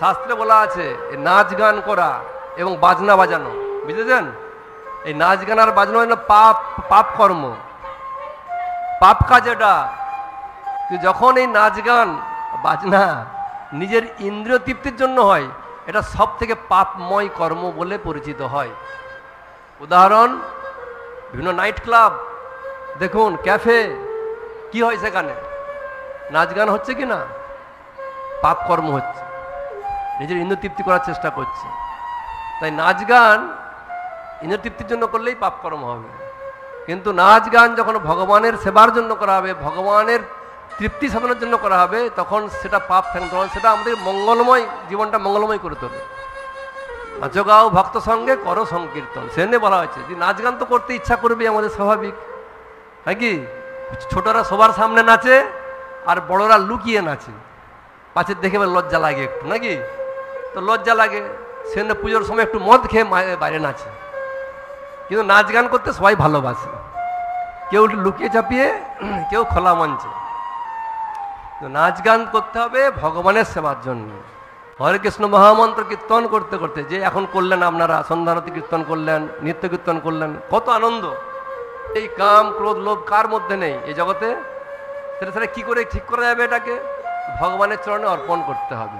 শাস্ত্রে বলা আছে নাচ গান করা এবং বাজনা বাজানো, বুঝেছেন? এই নাচ গান আর বাজনা হলো পাপ, পাপ কর্ম, পাপ কাজ এটা। যখন এই নাচ গান বাজনা নিজের ইন্দ্রিয় তৃপ্তির জন্য হয়, এটা সব থেকে পাপময় কর্ম বলে পরিচিত হয়। উদাহরণ, বিভিন্ন নাইট ক্লাব দেখুন, ক্যাফে, কি হয় সেখানে? নাচ গান হচ্ছে কি না? পাপ কর্ম হচ্ছে, নিজের ইন্দ্রিয় তৃপ্তি করার চেষ্টা করছে। তাই নাচ গান ইন্দ্রিয় তৃপ্তির জন্য করলেই পাপ কর্ম হবে, কিন্তু নাচ গান যখন ভগবানের সেবার জন্য করা হবে, ভগবানের তৃপ্তি সাধনের জন্য করা হবে, তখন সেটা পাপ থাকে, তখন সেটা আমাদের মঙ্গলময়, জীবনটা মঙ্গলময় করে তোলে। নাচো গাও ভক্ত সঙ্গে করো সংকীর্তন, সেনে বলা হয়েছে যে নাচ গান তো করতে ইচ্ছা করবে, আমাদের স্বাভাবিক, হ্যাঁ কি? ছোটরা সবার সামনে নাচে আর বড়রা লুকিয়ে নাচে, পাশের দেখে লজ্জা লাগে একটু, নাকি? তো লজ্জা লাগে, সেনে পুজোর সময় একটু মদ খেয়ে বাইরে নাচে। কিন্তু নাচ গান করতে সবাই ভালোবাসে, কেউ লুকিয়ে চাপিয়ে, কেউ খোলা মঞ্চে। নাচ গান করতে হবে ভগবানের সেবার জন্য। হরে কৃষ্ণ মহামন্ত্র কীর্তন করতে করতে, যে এখন করলেন আপনারা, সন্ধ্যারতি কীর্তন করলেন, নিত্য কীর্তন করলেন, কত আনন্দ! এই কাম ক্রোধ লোভ কার মধ্যে নেই এই জগতে? সেটা কি করে ঠিক করা যাবে? এটাকে ভগবানের চরণে অর্পণ করতে হবে।